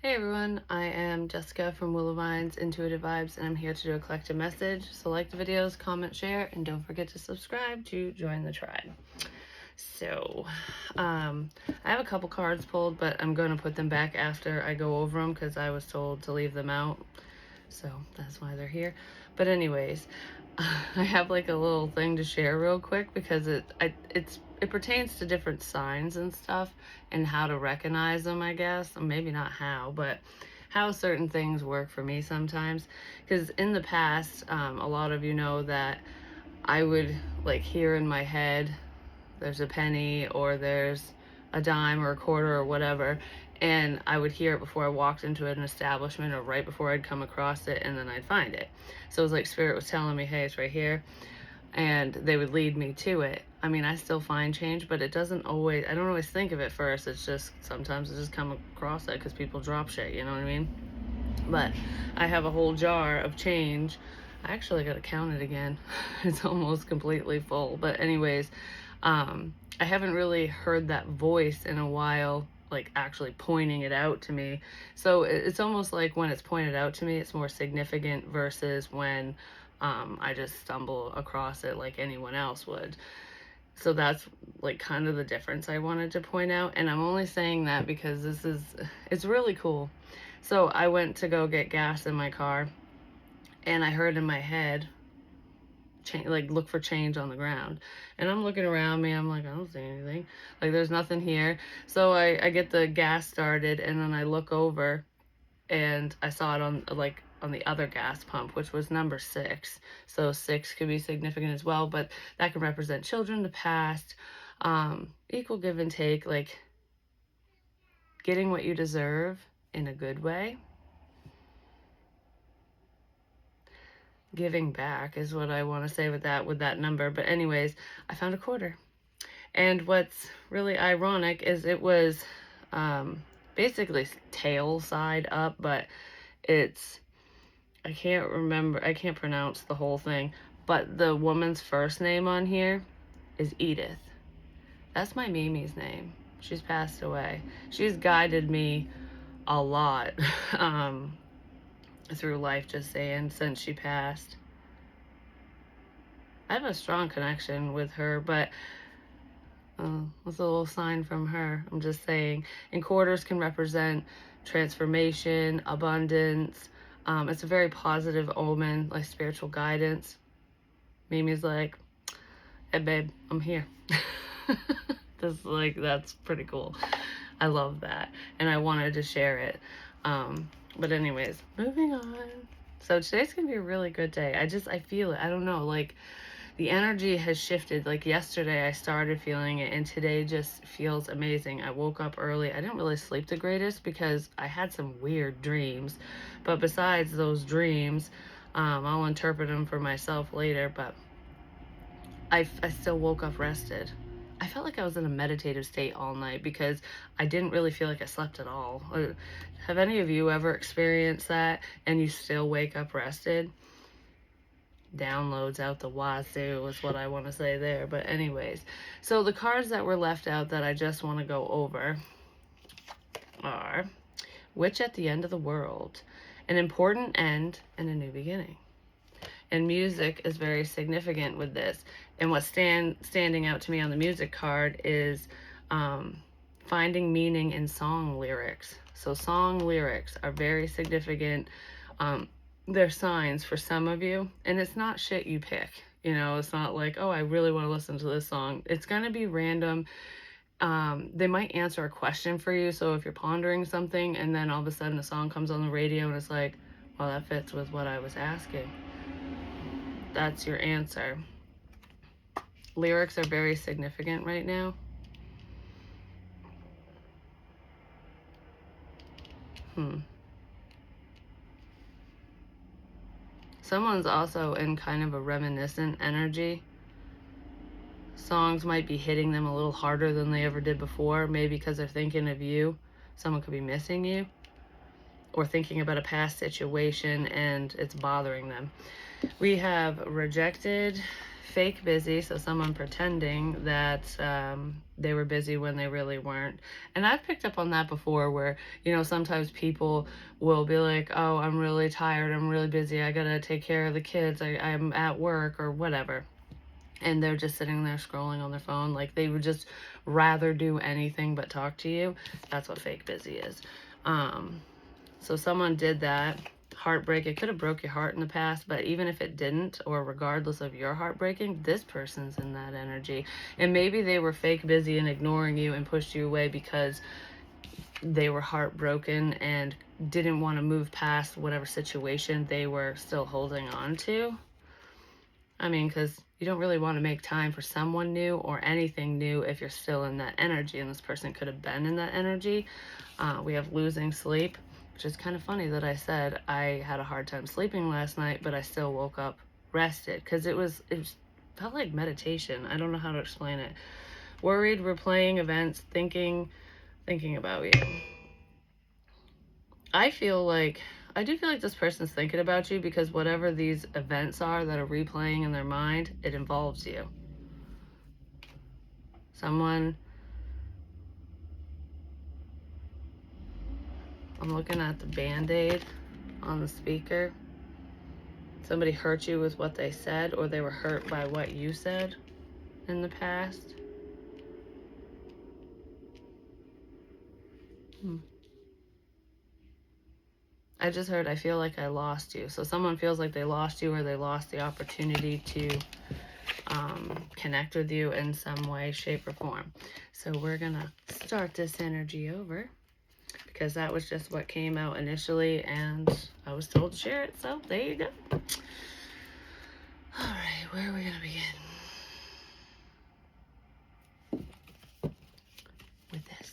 Hey everyone, I am Jessica from Willow Vines Intuitive Vibes, and I'm here to do a collective message. So like the videos, comment, share, and don't forget to subscribe to join the tribe. So, I have a couple cards pulled, but I'm going to put them back after I go over them because I was told to leave them out. So that's why they're here. But anyways, I have like a little thing to share real quick because it pertains to different signs and stuff and how to recognize them, I guess. Maybe not how, but how certain things work for me sometimes. Because in the past, a lot of you know that I would like hear in my head there's a penny or there's a dime or a quarter or whatever, and I would hear it before I walked into an establishment or right before I'd come across it, and then I'd find it. So it was like Spirit was telling me, hey, it's right here, and they would lead me to it. I mean, I still find change, but it doesn't always, I don't always think of it first. It's just sometimes I just come across it because people drop shit, you know what I mean? But I have a whole jar of change. I actually got to count it again. It's almost completely full. But anyways, I haven't really heard that voice in a while, like actually pointing it out to me. So it's almost like when it's pointed out to me, it's more significant versus when I just stumble across it like anyone else would. So that's like kind of the difference I wanted to point out. And I'm only saying that because it's really cool. So I went to go get gas in my car, and I heard in my head, like, look for change on the ground. And I'm looking around me, I'm like, I don't see anything. Like, there's nothing here. So I get the gas started, and then I look over, and I saw it on the other gas pump, which was number 6. So 6 could be significant as well, but that can represent children, the past, equal give and take, like getting what you deserve in a good way. Giving back is what I want to say with that number. But anyways, I found a quarter. And what's really ironic is it was basically tail side up, but it's, I can't pronounce the whole thing, but the woman's first name on here is Edith. That's my Mimi's name. She's passed away. She's guided me a lot through life, just saying, since she passed. I have a strong connection with her, but that's a little sign from her. I'm just saying. And quarters can represent transformation, abundance. It's a very positive omen, like spiritual guidance. Mimi's like, hey babe, I'm here. That's pretty cool. I love that, and I wanted to share it. But anyways, moving on. So today's gonna be a really good day. I feel it. I don't know, like the energy has shifted. Like yesterday I started feeling it, and today just feels amazing. I woke up early. I didn't really sleep the greatest because I had some weird dreams, but besides those dreams, I'll interpret them for myself later, but I still woke up rested. I felt like I was in a meditative state all night because I didn't really feel like I slept at all. Have any of you ever experienced that and you still wake up rested? Downloads out the wazoo is what I want to say there. But anyways, so the cards that were left out that I just want to go over are Witch at the End of the World, an important end and a new beginning. And music is very significant with this. And what's standing out to me on the music card is finding meaning in song lyrics. So song lyrics are very significant. They're signs for some of you. And it's not shit you pick. You know, it's not like, oh, I really want to listen to this song. It's going to be random. They might answer a question for you. So if you're pondering something and then all of a sudden a song comes on the radio and it's like, well, that fits with what I was asking. That's your answer. Lyrics are very significant right now. Someone's also in kind of a reminiscent energy. Songs might be hitting them a little harder than they ever did before, maybe because they're thinking of you. Someone could be missing you or thinking about a past situation and it's bothering them. We have rejected, fake busy, so someone pretending that they were busy when they really weren't. And I've picked up on that before where, sometimes people will be like, oh, I'm really tired, I'm really busy, I gotta take care of the kids, I'm at work or whatever. And they're just sitting there scrolling on their phone. Like they would just rather do anything but talk to you. That's what fake busy is. So someone did that. Heartbreak, it could have broke your heart in the past, but even if it didn't, or regardless of your heartbreaking, this person's in that energy. And maybe they were fake busy and ignoring you and pushed you away because they were heartbroken and didn't want to move past whatever situation they were still holding on to. I mean, because you don't really want to make time for someone new or anything new if you're still in that energy, and this person could have been in that energy. We have losing sleep, which is kind of funny that I said I had a hard time sleeping last night, but I still woke up rested because it felt like meditation. I don't know how to explain it. Worried, replaying events, thinking about you. I do feel like this person's thinking about you because whatever these events are that are replaying in their mind, it involves you. I'm looking at the Band-Aid on the speaker. Somebody hurt you with what they said, or they were hurt by what you said in the past. I just heard, I feel like I lost you. So someone feels like they lost you, or they lost the opportunity to connect with you in some way, shape, or form. So we're gonna start this energy over because that was just what came out initially, and I was told to share it, so there you go. All right, where are we gonna begin with this?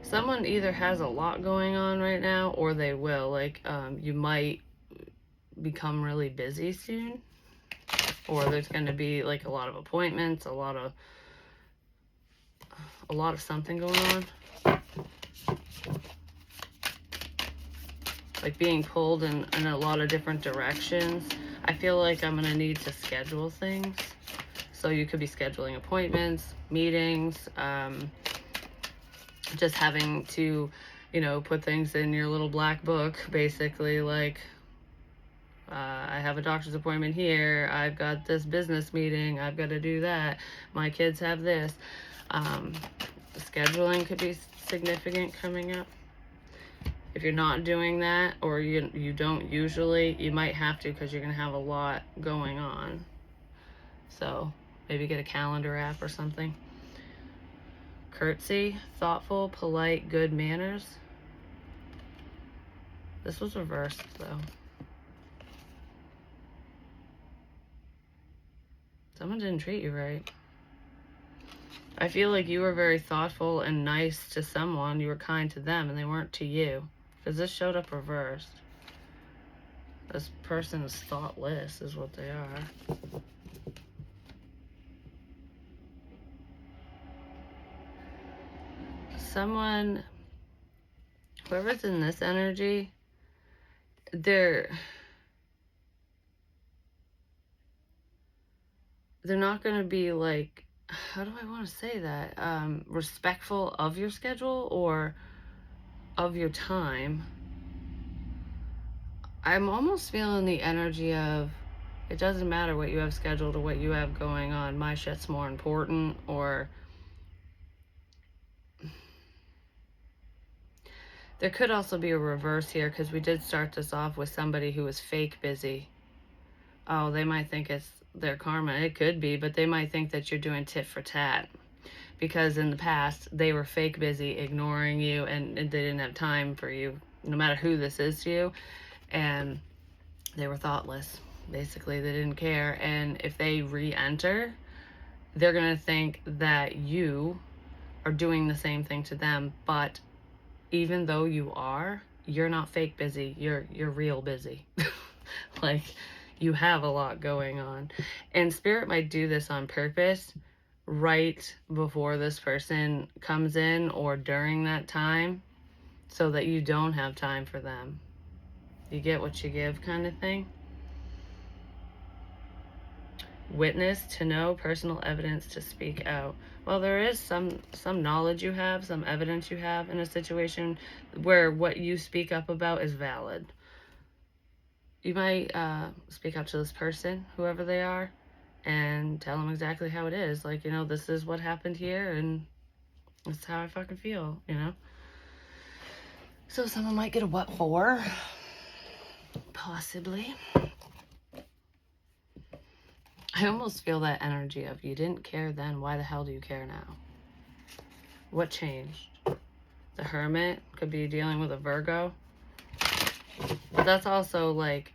Someone either has a lot going on right now, or they will. Like, you might become really busy soon, or there's going to be like a lot of appointments, a lot of something going on. Like being pulled in a lot of different directions. I feel like I'm going to need to schedule things. So you could be scheduling appointments, meetings, just having to, put things in your little black book, basically, like, I have a doctor's appointment here, I've got this business meeting, I've got to do that, my kids have this. Scheduling could be significant coming up. If you're not doing that, or you don't usually, you might have to because you're going to have a lot going on. So maybe get a calendar app or something. Curtsy, thoughtful, polite, good manners. This was reversed though. Someone didn't treat you right. I feel like you were very thoughtful and nice to someone. You were kind to them and they weren't to you. Because this showed up reversed. This person is thoughtless is what they are. Someone, whoever's in this energy, they're not going to be like, how do I want to say that? Respectful of your schedule or of your time. I'm almost feeling the energy of, it doesn't matter what you have scheduled or what you have going on, my shit's more important. Or there could also be a reverse here because we did start this off with somebody who was fake busy. Oh, they might think it's their karma. It could be, but they might think that you're doing tit for tat because in the past they were fake busy, ignoring you, and they didn't have time for you, no matter who this is to you, and they were thoughtless. Basically, they didn't care, and if they re-enter, they're gonna think that you are doing the same thing to them, but even though you're not fake busy, you're real busy. Like, you have a lot going on. And Spirit might do this on purpose right before this person comes in or during that time so that you don't have time for them. You get what you give kind of thing. Witness, to know, personal evidence, to speak out. Well, there is some knowledge you have, some evidence you have in a situation where what you speak up about is valid. You might speak up to this person, whoever they are, and tell them exactly how it is. Like, you know, this is what happened here, and this is how I fucking feel, you know? So someone might get a what for? Possibly. I almost feel that energy of, you didn't care then, why the hell do you care now? What changed? The Hermit could be dealing with a Virgo. But that's also like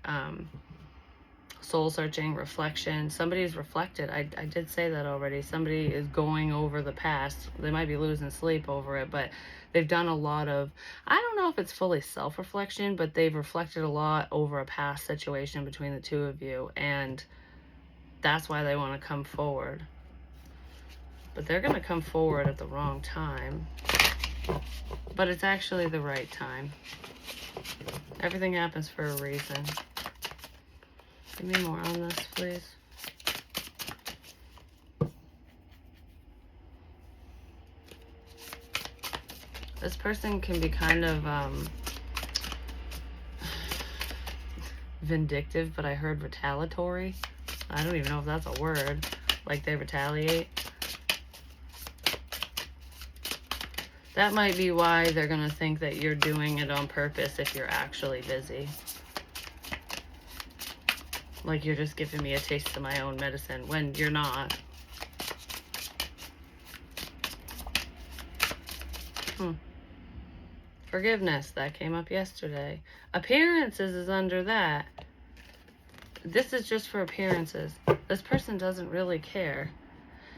soul searching, reflection. Somebody's reflected. I did say that already. Somebody is going over the past. They might be losing sleep over it, but they've done a lot of, I don't know if it's fully self-reflection, but they've reflected a lot over a past situation between the two of you, and that's why they want to come forward. But they're going to come forward at the wrong time. But it's actually the right time. Everything happens for a reason. Give me more on this, please. This person can be kind of vindictive, but I heard retaliatory. I don't even know if that's a word. Like they retaliate. That might be why they're going to think that you're doing it on purpose if you're actually busy. Like you're just giving me a taste of my own medicine when you're not. Forgiveness, that came up yesterday. Appearances is under that. This is just for appearances. This person doesn't really care.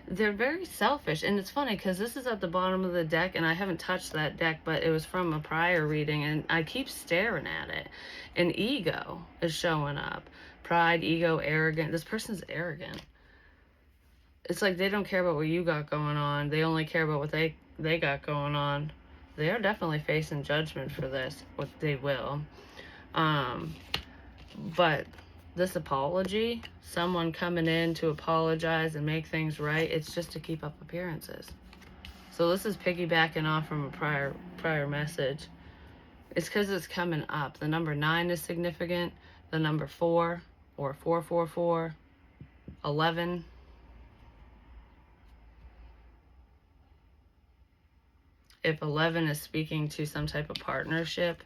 They're very selfish, and it's funny because this is at the bottom of the deck, and I haven't touched that deck, but it was from a prior reading, and I keep staring at it. And ego is showing up. Pride, ego, arrogant. This person's arrogant. It's like they don't care about what you got going on. They only care about what they got going on. They are definitely facing judgment for this. What they will. But this apology, someone coming in to apologize and make things right, it's just to keep up appearances. So this is piggybacking off from a prior message. It's because it's coming up. The number 9 is significant. The number 4 or 444, 11. If 11 is speaking to some type of partnership,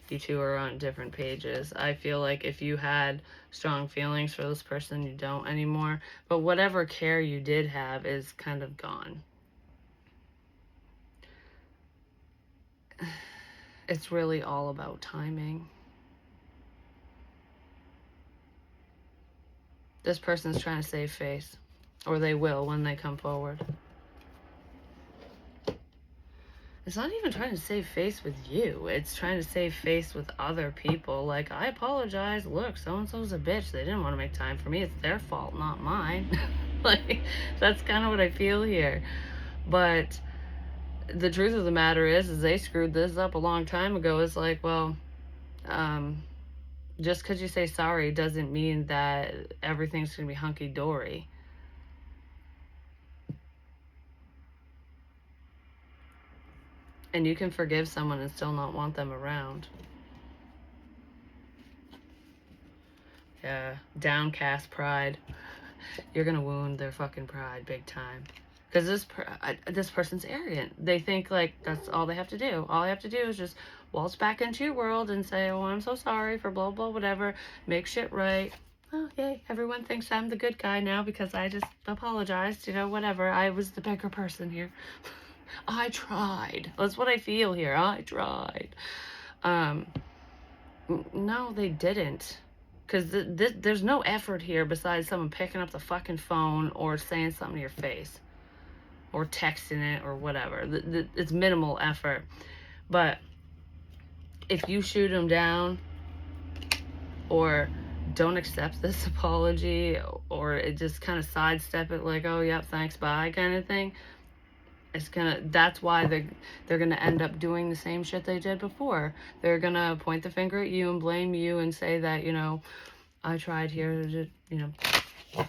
you two are on different pages. I feel like if you had strong feelings for this person, you don't anymore. But whatever care you did have is kind of gone. It's really all about timing. This person's trying to save face, or they will when they come forward. It's not even trying to save face with you. It's trying to save face with other people. Like, I apologize. Look, so-and-so's a bitch. They didn't want to make time for me. It's their fault, not mine. Like, that's kind of what I feel here. But the truth of the matter is they screwed this up a long time ago. It's like, well, just because you say sorry doesn't mean that everything's going to be hunky-dory. And you can forgive someone and still not want them around. Yeah, downcast pride. You're going to wound their fucking pride big time. Because this person's arrogant. They think like that's all they have to do. All they have to do is just waltz back into your world and say, oh, I'm so sorry for blah, blah, whatever. Make shit right. Oh, yay. Everyone thinks I'm the good guy now because I just apologized. You know, whatever. I was the bigger person here. I tried. That's what I feel here. I tried. No, they didn't. Because there's no effort here besides someone picking up the fucking phone or saying something to your face. Or texting it or whatever. It's minimal effort. But if you shoot them down or don't accept this apology or it just kind of sidestep it like, oh, yep, thanks, bye kind of thing, That's why they're gonna end up doing the same shit they did before. They're gonna point the finger at you and blame you and say that, I tried here to,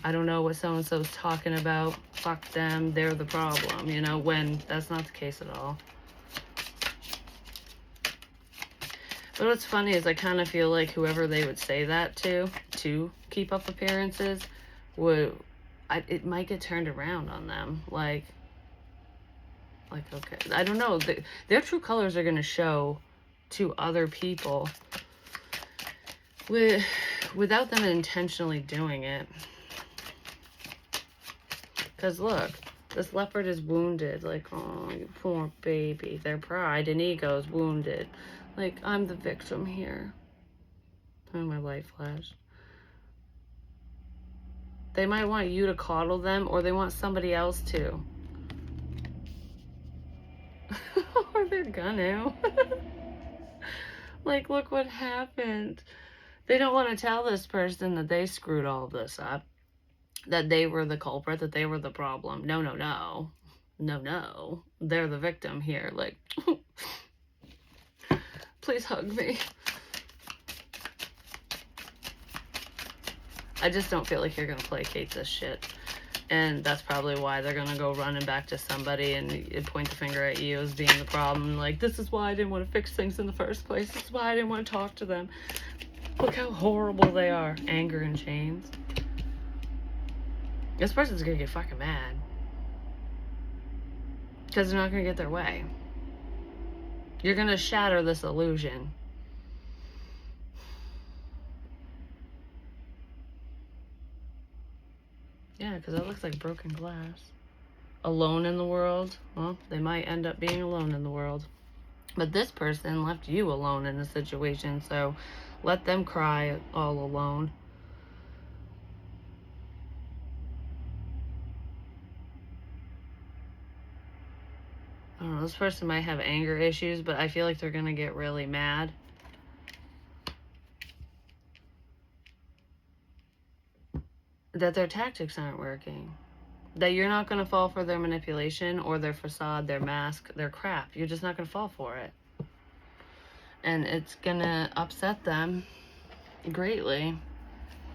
I don't know what so-and-so's talking about. Fuck them, they're the problem, when that's not the case at all. But what's funny is I kind of feel like whoever they would say that to keep up appearances, it might get turned around on them. Like, okay, I don't know. Their true colors are going to show to other people without them intentionally doing it. Because look, this leopard is wounded. Like, oh, you poor baby. Their pride and ego is wounded. Like, I'm the victim here. Oh, my light flashed. They might want you to coddle them, or they want somebody else to. Or they're gonna. Like, look what happened. They don't want to tell this person that they screwed all of this up. That they were the culprit, that they were the problem. No, no, no. No, no. They're the victim here. Like, please hug me. I just don't feel like you're going to placate this shit. And that's probably why they're going to go running back to somebody and point the finger at you as being the problem. Like, this is why I didn't want to fix things in the first place. This is why I didn't want to talk to them. Look how horrible they are. Anger in chains. This person's going to get fucking mad. Because they're not going to get their way. You're going to shatter this illusion. Yeah, because that looks like broken glass. Alone in the world. Well, they might end up being alone in the world. But this person left you alone in the situation, so let them cry all alone. I don't know, this person might have anger issues, but I feel like they're going to get really mad. That their tactics aren't working. That you're not going to fall for their manipulation or their facade, their mask, their crap. You're just not going to fall for it. And it's going to upset them greatly.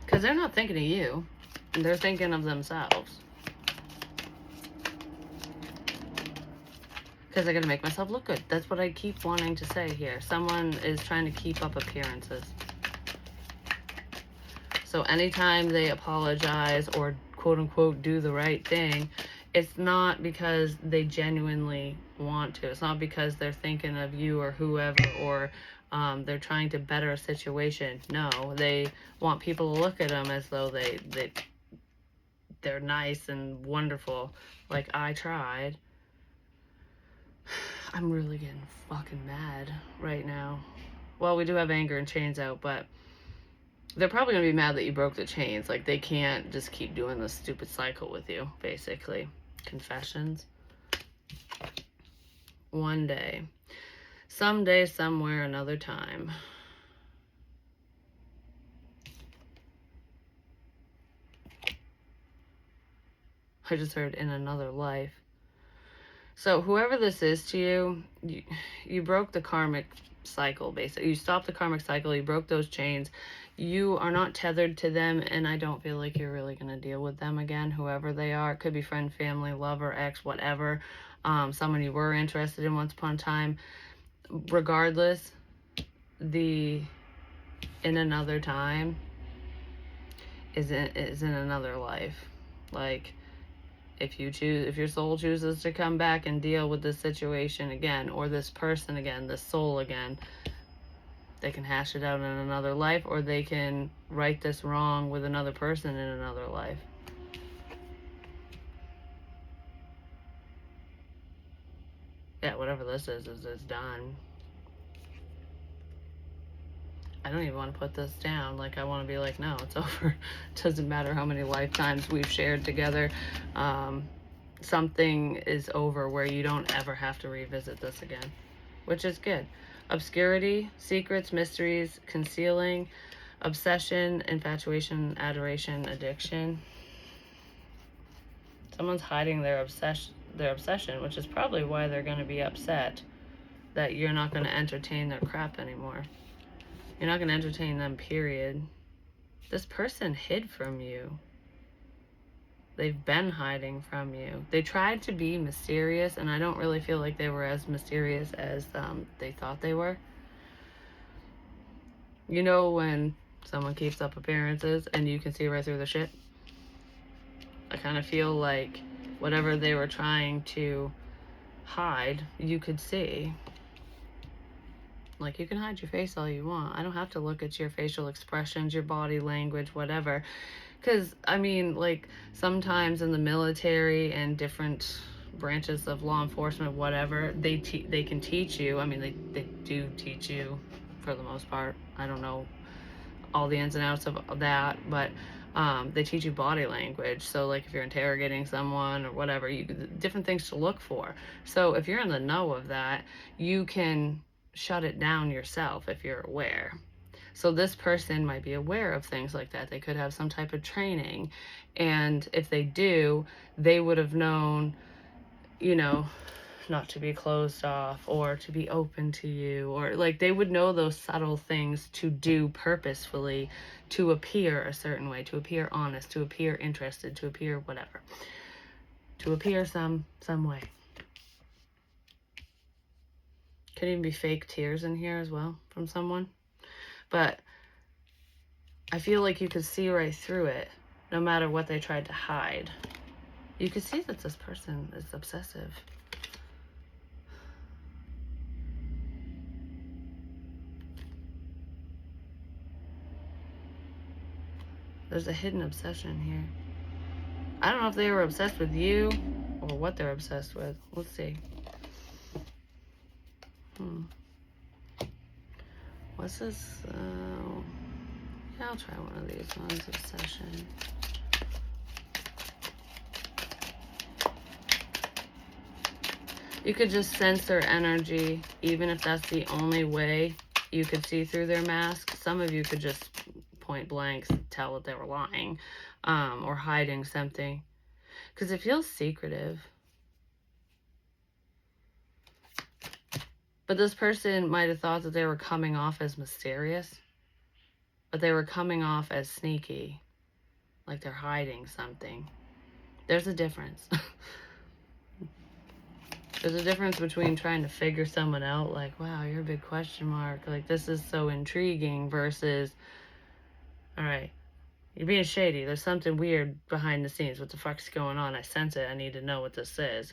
Because they're not thinking of you. They're thinking of themselves. Because I gotta make myself look good. That's what I keep wanting to say here. Someone is trying to keep up appearances. So anytime they apologize or quote unquote do the right thing, it's not because they genuinely want to. It's not because they're thinking of you or whoever, or they're trying to better a situation. No, they want people to look at them as though they're nice and wonderful. Like, I tried. I'm really getting fucking mad right now. Well, we do have anger and chains out, but they're probably going to be mad that you broke the chains. Like, they can't just keep doing this stupid cycle with you, basically. Confessions. One day. Someday, somewhere, another time. I just heard in another life. So whoever this is to you, you broke the karmic cycle, basically. You stopped the karmic cycle. You broke those chains. You are not tethered to them, and I don't feel like you're really going to deal with them again, whoever they are. It could be friend, family, lover, ex, whatever. Someone you were interested in once upon a time. Regardless, in another time is in another life. Like, if your soul chooses to come back and deal with this situation again, or this person again, this soul again, they can hash it out in another life, or they can right this wrong with another person in another life. Yeah, whatever this is done. I don't even want to put this down. Like, I want to be like, no, it's over. Doesn't matter how many lifetimes we've shared together. Something is over where you don't ever have to revisit this again, which is good. Obscurity, secrets, mysteries, concealing, obsession, infatuation, adoration, addiction. Someone's hiding their obsession, their obsession, which is probably why they're going to be upset that you're not going to entertain their crap anymore. You're not going to entertain them, period. This person hid from you. They've been hiding from you. They tried to be mysterious, and I don't really feel like they were as mysterious as they thought they were. You know when someone keeps up appearances and you can see right through the shit? I kind of feel like whatever they were trying to hide, you could see. Like, you can hide your face all you want. I don't have to look at your facial expressions, your body language, whatever. Because, I mean, like, sometimes in the military and different branches of law enforcement, whatever, they can teach you. I mean, they do teach you for the most part. I don't know all the ins and outs of that, but they teach you body language. So, like, if you're interrogating someone or whatever, different things to look for. So, if you're in the know of that, you can shut it down yourself if you're aware. So this person might be aware of things like that. They could have some type of training, and if they do, they would have known, you know, not to be closed off or to be open to you, or like they would know those subtle things to do purposefully, to appear a certain way, to appear honest, to appear interested, to appear whatever, to appear some way. Could even be fake tears in here as well from someone. But I feel like you could see right through it, no matter what they tried to hide. You could see that this person is obsessive. There's a hidden obsession here. I don't know if they were obsessed with you or what they're obsessed with. Let's see. What's this? Yeah, I'll try one of these ones. Obsession. You could just sense their energy, even if that's the only way you could see through their mask. Some of you could just point blank tell that they were lying or hiding something, because it feels secretive. But this person might have thought that they were coming off as mysterious, but they were coming off as sneaky, like they're hiding something. There's a difference. There's a difference between trying to figure someone out, like, wow, you're a big question mark, like, this is so intriguing, versus, all right, you're being shady. There's something weird behind the scenes. What the fuck's going on? I sense it. I need to know what this is.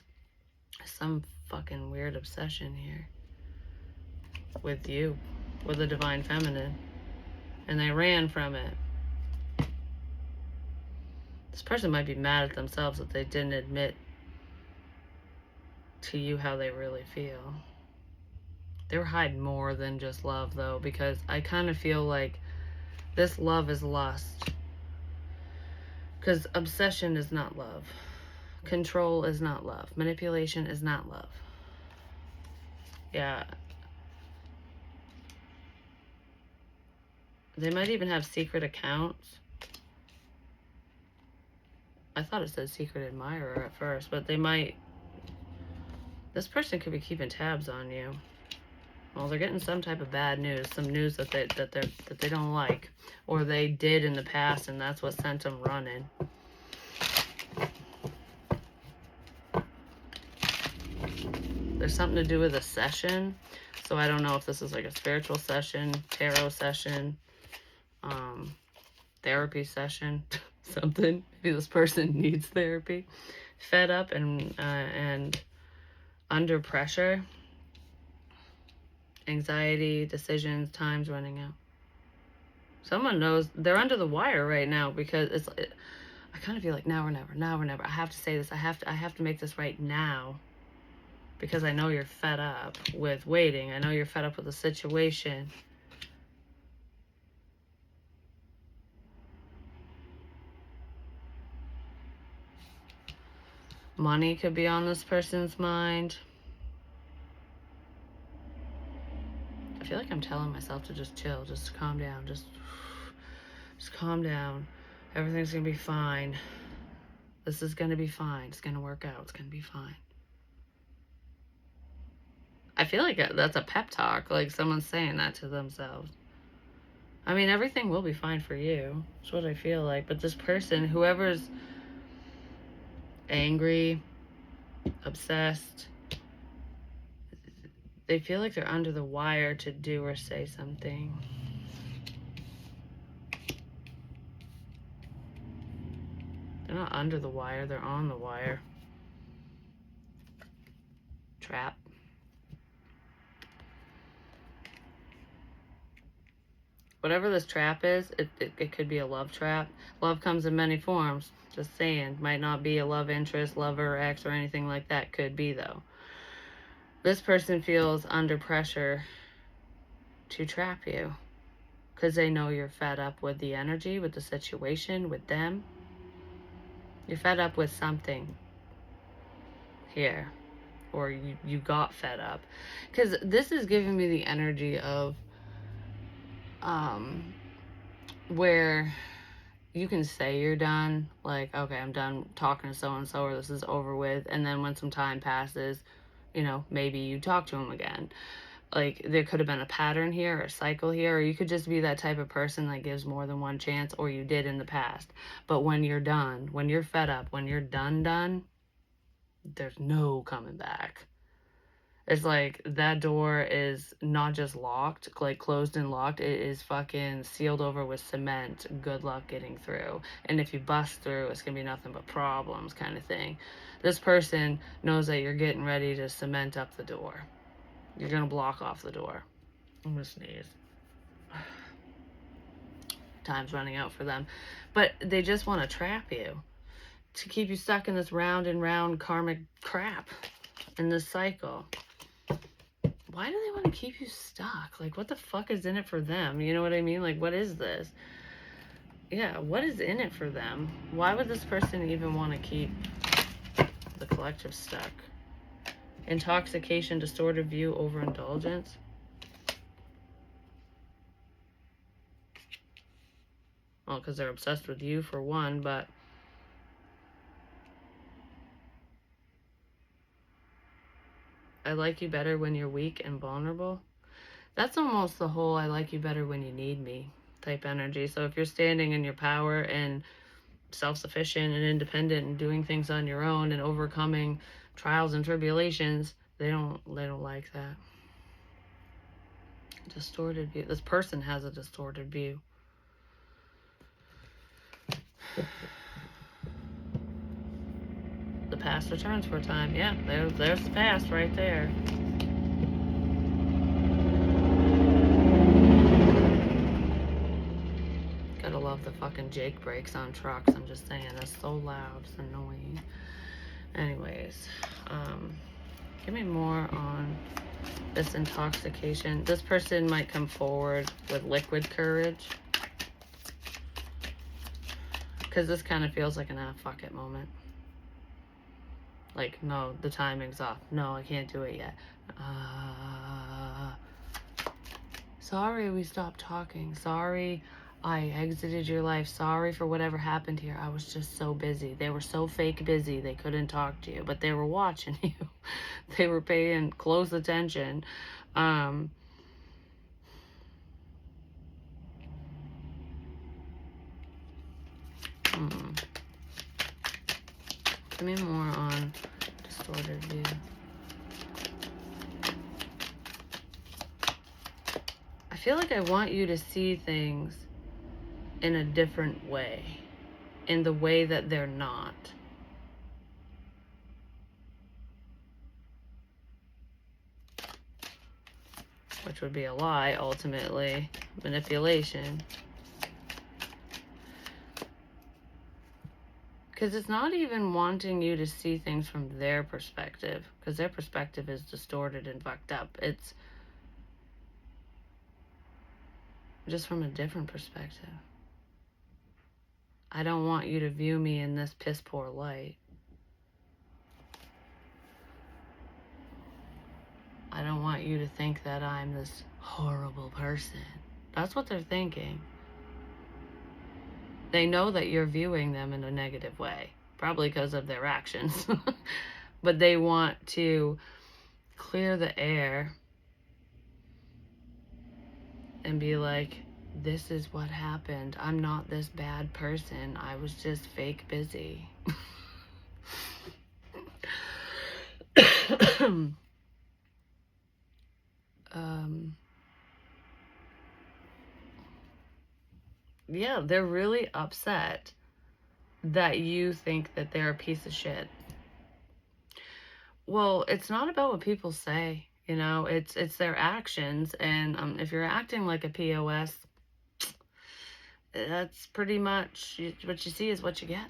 Some fucking weird obsession here with you, with the divine feminine, and they ran from it. This person might be mad at themselves that they didn't admit to you how they really feel. They were hiding more than just love, though, because I kind of feel like this love is lust. Because obsession is not love. Control is not love. Manipulation is not love. Yeah. They might even have secret accounts. I thought it said secret admirer at first, but they might. This person could be keeping tabs on you. Well, they're getting some type of bad news, some news that they don't like, or they did in the past, and that's what sent them running. There's something to do with a session, so I don't know if this is like a spiritual session, tarot session, therapy session, something. Maybe this person needs therapy. Fed up and under pressure, anxiety, decisions, time's running out. Someone knows they're under the wire right now, because I kind of feel like now or never. I have to say this. I have to make this right now, because I know you're fed up with waiting. I know you're fed up with the situation. Money could be on this person's mind. I feel like I'm telling myself to just chill, just calm down, just calm down. Everything's gonna be fine. This is going to be fine. It's going to work out. It's going to be fine. I feel like that's a pep talk, like someone's saying that to themselves. I mean, everything will be fine for you. That's what I feel like. But this person, whoever's angry, obsessed, they feel like they're under the wire to do or say something. They're not under the wire, they're on the wire. Trap. Whatever this trap is, it could be a love trap. Love comes in many forms. Just saying. Might not be a love interest, lover, ex, or anything like that. Could be, though. This person feels under pressure to trap you because they know you're fed up with the energy, with the situation, with them. You're fed up with something here, or you got fed up. Because this is giving me the energy of where you can say you're done, like, okay, I'm done talking to so-and-so, or this is over with, and then when some time passes, you know, maybe you talk to them again. Like, there could have been a pattern here, or a cycle here, or you could just be that type of person that gives more than one chance, or you did in the past. But when you're done, when you're fed up, when you're done, there's no coming back. It's like that door is not just locked, like closed and locked. It is fucking sealed over with cement. Good luck getting through. And if you bust through, it's going to be nothing but problems, kind of thing. This person knows that you're getting ready to cement up the door. You're going to block off the door. I'm going to sneeze. Time's running out for them. But they just want to trap you, to keep you stuck in this round and round karmic crap, in this cycle. Why do they want to keep you stuck? Like, what the fuck is in it for them? You know what I mean? Like, what is this? Yeah, what is in it for them? Why would this person even want to keep the collective stuck? Intoxication, distorted view, overindulgence. Well, because they're obsessed with you, for one, but I like you better when you're weak and vulnerable. That's almost the whole I like you better when you need me type energy. So if you're standing in your power and self-sufficient and independent and doing things on your own and overcoming trials and tribulations, they don't like that. Distorted view. This person has a distorted view. The past returns for a time. Yeah, there's the past right there. Gotta love the fucking Jake brakes on trucks. I'm just saying, that's so loud. It's annoying. Anyways, give me more on this intoxication. This person might come forward with liquid courage, because this kind of feels like an fuck it moment. Like, no, the timing's off. No, I can't do it yet. Sorry we stopped talking. Sorry I exited your life. Sorry for whatever happened here. I was just so busy. They were so fake busy. They couldn't talk to you, but they were watching you. They were paying close attention. Give me more on distorted view. I feel like I want you to see things in a different way, in the way that they're not. Which would be a lie, ultimately. Manipulation. Because it's not even wanting you to see things from their perspective, because their perspective is distorted and fucked up. It's just from a different perspective. I don't want you to view me in this piss poor light. I don't want you to think that I'm this horrible person. That's what they're thinking. They know that you're viewing them in a negative way. probably because of their actions. But they want to clear the air and be like, this is what happened. I'm not this bad person. I was just fake busy. Yeah, they're really upset that you think that they're a piece of shit. Well, it's not about what people say, you know, it's their actions. And if you're acting like a POS, that's pretty much what you see is what you get.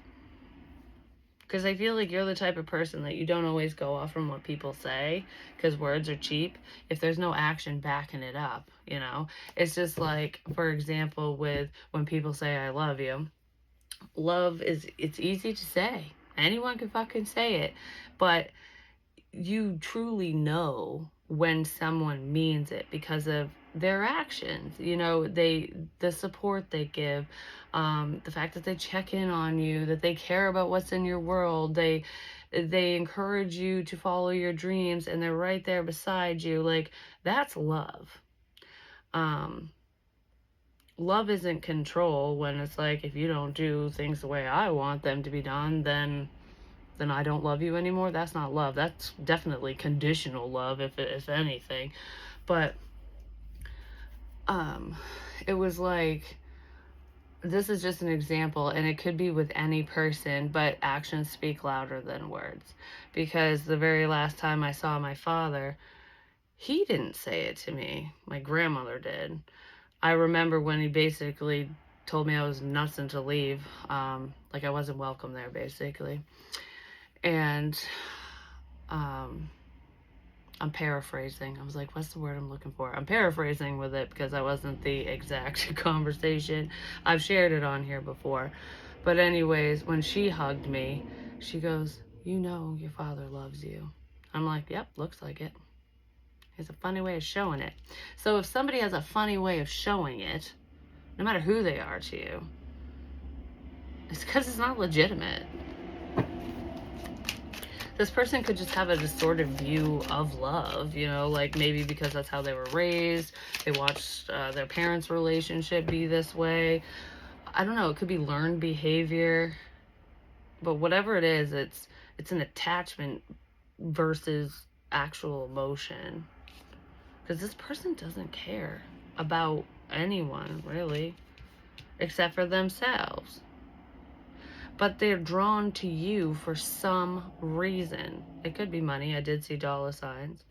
Because I feel like you're the type of person that you don't always go off from what people say, because words are cheap if there's no action backing it up, you know? It's just like, for example, with when people say, I love you. Love it's easy to say. Anyone can fucking say it. But you truly know when someone means it because of their actions, you know, the support they give, the fact that they check in on you, that they care about what's in your world, they encourage you to follow your dreams, and they're right there beside you. Like, that's love. Love isn't control, when it's like, if you don't do things the way I want them to be done, then I don't love you anymore. That's not love. That's definitely conditional love, if anything. But it was like, this is just an example, and it could be with any person, but actions speak louder than words. Because the very last time I saw my father, he didn't say it to me. My grandmother did. I remember when he basically told me I was nuts and to leave, like I wasn't welcome there, basically. And I'm paraphrasing. I was like, what's the word I'm looking for? I'm paraphrasing with it because I wasn't the exact conversation. I've shared it on here before. But anyways, when she hugged me, she goes, you know your father loves you. I'm like, yep, looks like it. It's a funny way of showing it. So if somebody has a funny way of showing it, no matter who they are to you, it's because it's not legitimate. This person could just have a distorted view of love, you know, like maybe because that's how they were raised. They watched their parents' relationship be this way. I don't know. It could be learned behavior. But whatever it is, it's an attachment versus actual emotion. Because this person doesn't care about anyone, really, except for themselves. But they're drawn to you for some reason. It could be money. I did see dollar signs.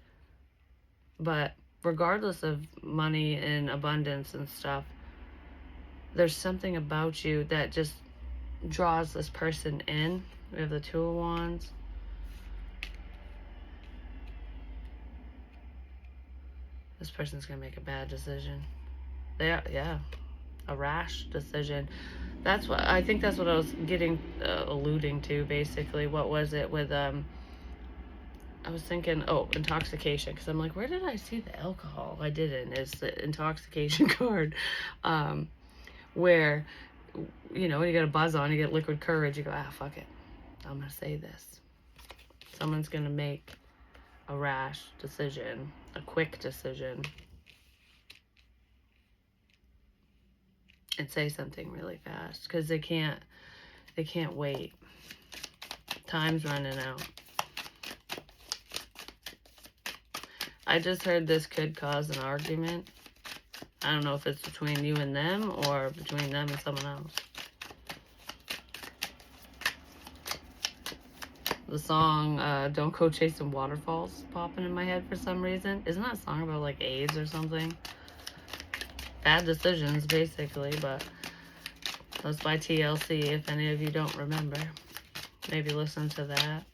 But regardless of money and abundance and stuff, there's something about you that just draws this person in. We have the Two of Wands. This person's going to make a bad decision. Yeah, a rash decision. That's what I think. That's what I was alluding to, basically. What was it with I was thinking, intoxication, because I'm like, where did I see the alcohol? I didn't. It's the intoxication card, where, you know, when you get a buzz on, you get liquid courage, you go, fuck it, I'm gonna say this. Someone's gonna make a rash decision, a quick decision, and say something really fast, because they can't wait. Time's running out. I just heard this could cause an argument. I don't know if it's between you and them or between them and someone else. The song Don't Go Chasing Waterfalls popping in my head for some reason. Isn't that a song about like AIDS or something? Bad decisions, basically, but that's by TLC, if any of you don't remember. Maybe listen to that.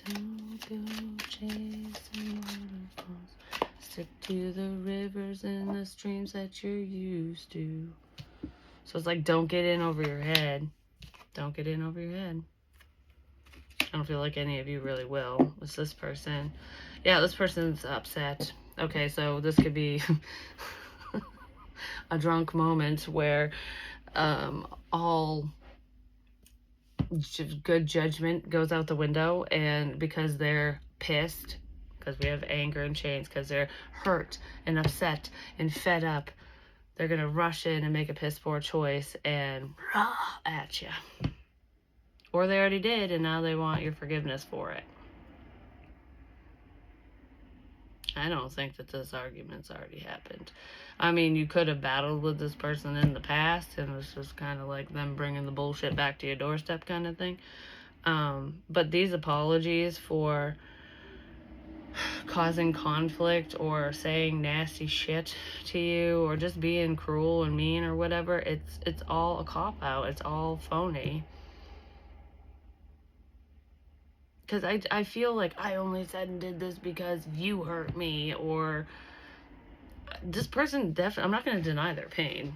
Don't go chasing waterfalls. Stick to the rivers and the streams that you're used to. So it's like, don't get in over your head. Don't get in over your head. I don't feel like any of you really will. It's this person. Yeah, this person's upset. Okay, so this could be a drunk moment where all good judgment goes out the window, and because they're pissed, because we have anger and chains, because they're hurt and upset and fed up, they're gonna rush in and make a piss poor choice and rah at you. Or they already did, and now they want your forgiveness for it. I don't think that this argument's already happened. I mean, you could have battled with this person in the past, and it's just kind of like them bringing the bullshit back to your doorstep kind of thing. But these apologies for causing conflict or saying nasty shit to you or just being cruel and mean or whatever, it's all a cop-out. It's all phony. Because I feel like I only said and did this because you hurt me, or this person definitely, I'm not going to deny their pain,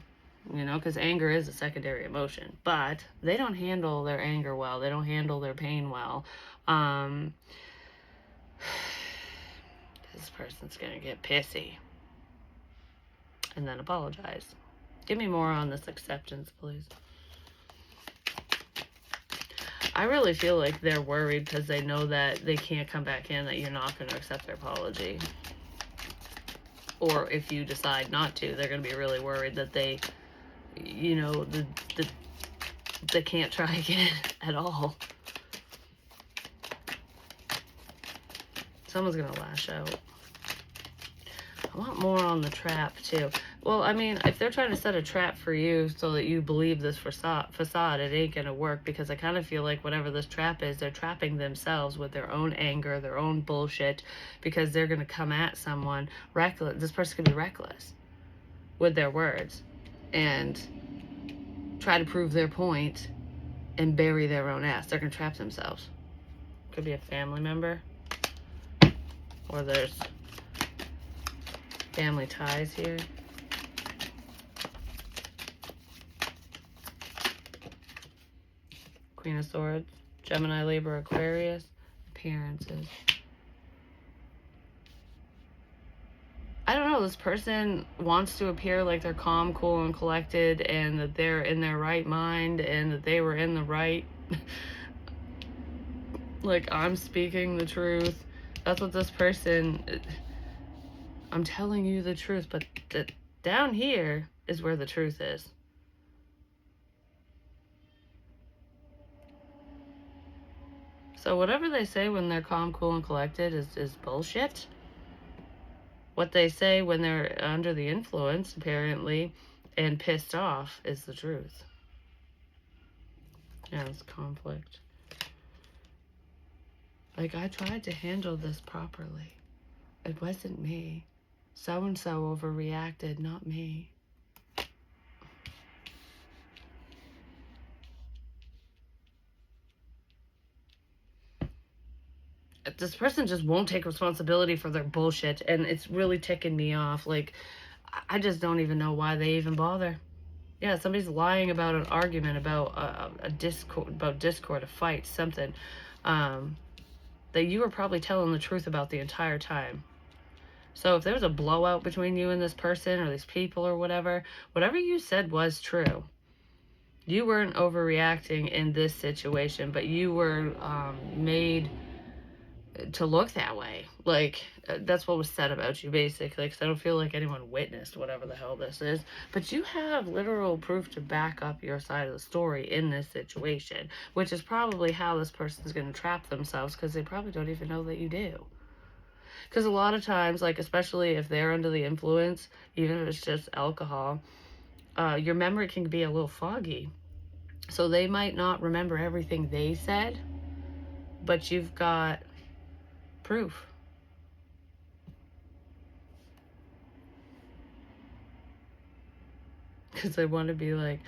because anger is a secondary emotion, but they don't handle their anger well. They don't handle their pain well. This person's going to get pissy and then apologize. Give me more on this acceptance, please. I really feel like they're worried because they know that they can't come back in, that you're not going to accept their apology. Or if you decide not to, they're going to be really worried that they, they can't try again at all. Someone's going to lash out. I want more on the trap, too. Well, I mean, if they're trying to set a trap for you so that you believe this facade, it ain't going to work, because I kind of feel like whatever this trap is, they're trapping themselves with their own anger, their own bullshit, because they're going to come at someone reckless. This person could be reckless with their words and try to prove their point and bury their own ass. They're going to trap themselves. Could be a family member, or there's family ties here. Queen of Swords, Gemini, Libra, Aquarius, appearances. I don't know, this person wants to appear like they're calm, cool, and collected, and that they're in their right mind, and that they were in the right. Like, I'm speaking the truth. That's what this person, I'm telling you the truth, but down here is where the truth is. So whatever they say when they're calm, cool, and collected is bullshit. What they say when they're under the influence, apparently, and pissed off is the truth. Yeah, it's conflict. Like, I tried to handle this properly. It wasn't me. So-and-so overreacted, not me. This person just won't take responsibility for their bullshit, and it's really ticking me off. Like, I just don't even know why they even bother. Yeah, somebody's lying about an argument, about a Discord, a fight, something that you were probably telling the truth about the entire time. So if there was a blowout between you and this person or these people or whatever you said was true. You weren't overreacting in this situation, but you were made to look that way. Like, that's what was said about you, basically, because I don't feel like anyone witnessed whatever the hell this is. But you have literal proof to back up your side of the story in this situation, which is probably how this person's going to trap themselves, because they probably don't even know that you do. Because a lot of times, like, especially if they're under the influence, even if it's just alcohol, your memory can be a little foggy. So they might not remember everything they said, but you've got proof. Because I want to be like,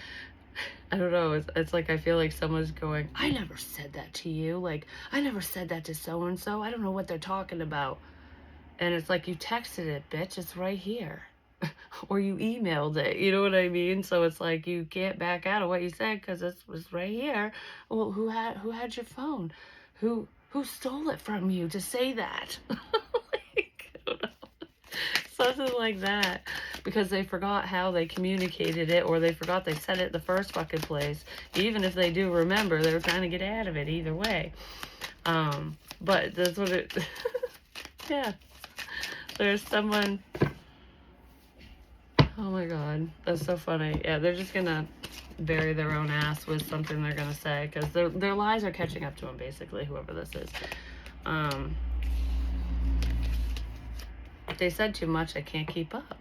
I don't know, it's like I feel like someone's going, I never said that to you. Like, I never said that to so-and-so. I don't know what they're talking about. And it's like, you texted it, bitch. It's right here. Or you emailed it. You know what I mean? So it's like, you can't back out of what you said because it was right here. Well, who had your phone? Who stole it from you to say that? Like, I don't know. Something like that. because they forgot how they communicated it, or they forgot they said it in the first fucking place. Even if they do remember, they were trying to get out of it either way. But that's what it, yeah. There's someone, oh my god, that's so funny. Yeah, they're just gonna bury their own ass with something they're gonna say, because their lies are catching up to them, basically, whoever this is. They said too much, they can't keep up.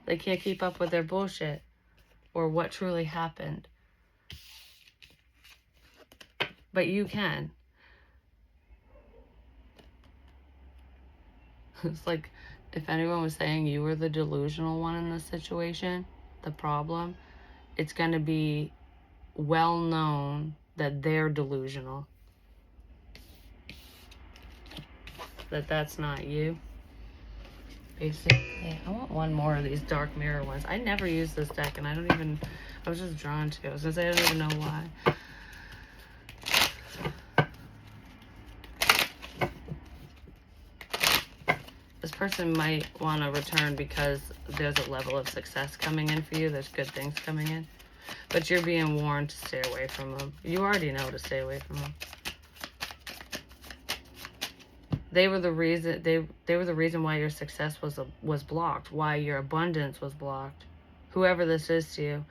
They can't keep up with their bullshit or what truly happened. But you can. It's like if anyone was saying you were the delusional one in this situation, the problem, it's going to be well known that they're delusional. That that's not you. Basically, I want one more of these dark mirror ones. I never use this deck, and I was just drawn to it. I was going to say, I don't even know why. This person might want to return because there's a level of success coming in for you. There's good things coming in. But you're being warned to stay away from them. You already know to stay away from them. They were the reason they were the reason why your success was blocked, why your abundance was blocked. Whoever this is to you.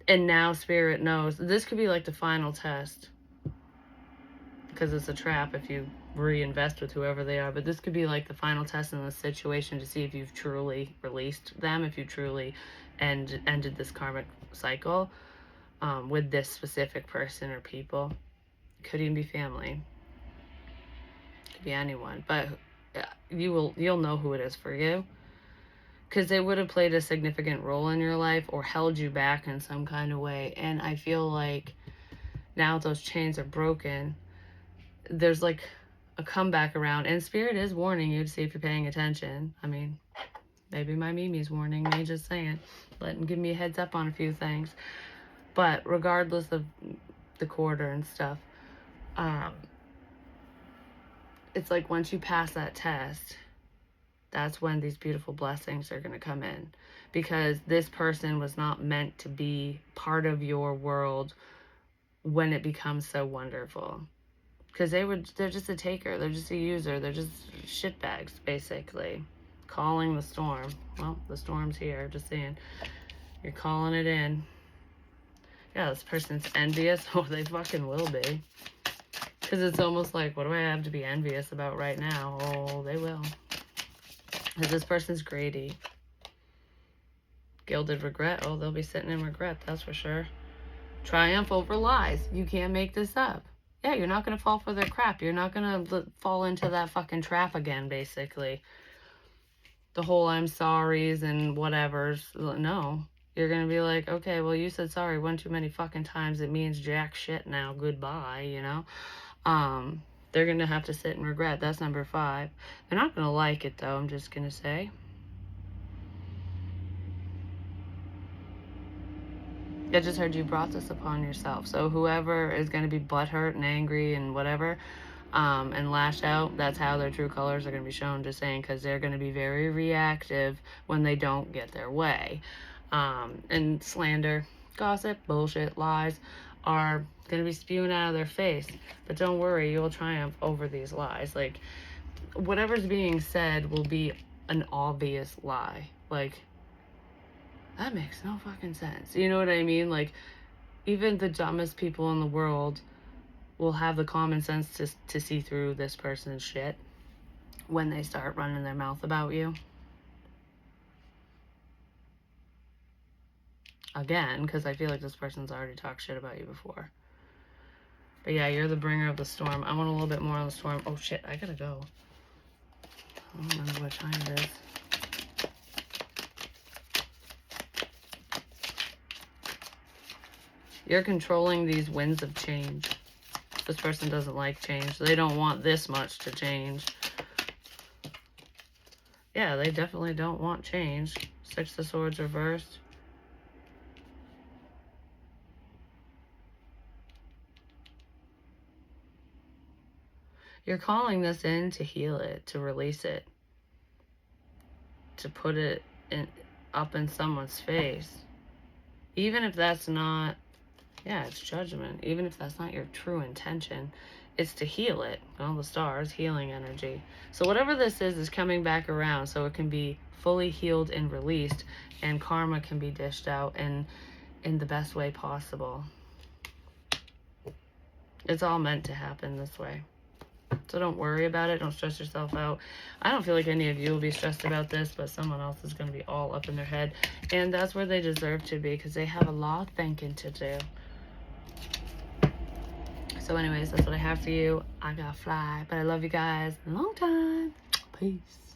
And now Spirit knows. This could be like the final test. Because it's a trap if you reinvest with whoever they are. But this could be like the final test in this situation to see if you've truly released them, if you truly ended this karmic cycle with this specific person or people. It could even be family. It could be anyone. But you'll know who it is for you. Because they would have played a significant role in your life or held you back in some kind of way. And I feel like now those chains are broken. There's like a comeback around, and Spirit is warning you to see if you're paying attention. I mean, maybe my Mimi's warning me, just saying, give me a heads up on a few things. But regardless of the quarter and stuff, it's like once you pass that test, that's when these beautiful blessings are going to come in, because this person was not meant to be part of your world when it becomes so wonderful. Because they're just a taker. They're just a user. They're just shitbags, basically. Calling the storm. Well, the storm's here. Just saying. You're calling it in. Yeah, this person's envious. Oh, they fucking will be. Because it's almost like, what do I have to be envious about right now? Oh, they will. Because this person's greedy. Gilded regret. Oh, they'll be sitting in regret. That's for sure. Triumph over lies. You can't make this up. Yeah, you're not going to fall for their crap. You're not going to fall into that fucking trap again, basically. The whole I'm sorry's and whatever's. No. You're going to be like, okay, well, you said sorry one too many fucking times. It means jack shit now. Goodbye, you know? They're going to have to sit and regret. That's number 5. They're not going to like it, though, I'm just going to say. I just heard you brought this upon yourself. So whoever is going to be butthurt and angry and whatever, and lash out, that's how their true colors are going to be shown, just saying, because they're going to be very reactive when they don't get their way. And slander, gossip, bullshit, lies are going to be spewing out of their face. But don't worry, you'll triumph over these lies. Like, whatever's being said will be an obvious lie. Like, that makes no fucking sense. You know what I mean? Like, even the dumbest people in the world will have the common sense to see through this person's shit when they start running their mouth about you. Again, because I feel like this person's already talked shit about you before. But yeah, you're the bringer of the storm. I want a little bit more on the storm. Oh shit, I gotta go. I don't remember what time it is. You're controlling these winds of change. This person doesn't like change. They don't want this much to change. Yeah, they definitely don't want change. 6 of Swords reversed. You're calling this in to heal it, to release it, to put it up in someone's face, even if that's not, yeah, it's judgment. Even if that's not your true intention, it's to heal it. All the stars, healing energy. So whatever this is coming back around so it can be fully healed and released, and karma can be dished out in the best way possible. It's all meant to happen this way. So don't worry about it. Don't stress yourself out. I don't feel like any of you will be stressed about this, but someone else is going to be all up in their head. And that's where they deserve to be, because they have a lot of thinking to do. So anyways, that's what I have for you. I gotta fly, but I love you guys. Long time. Peace.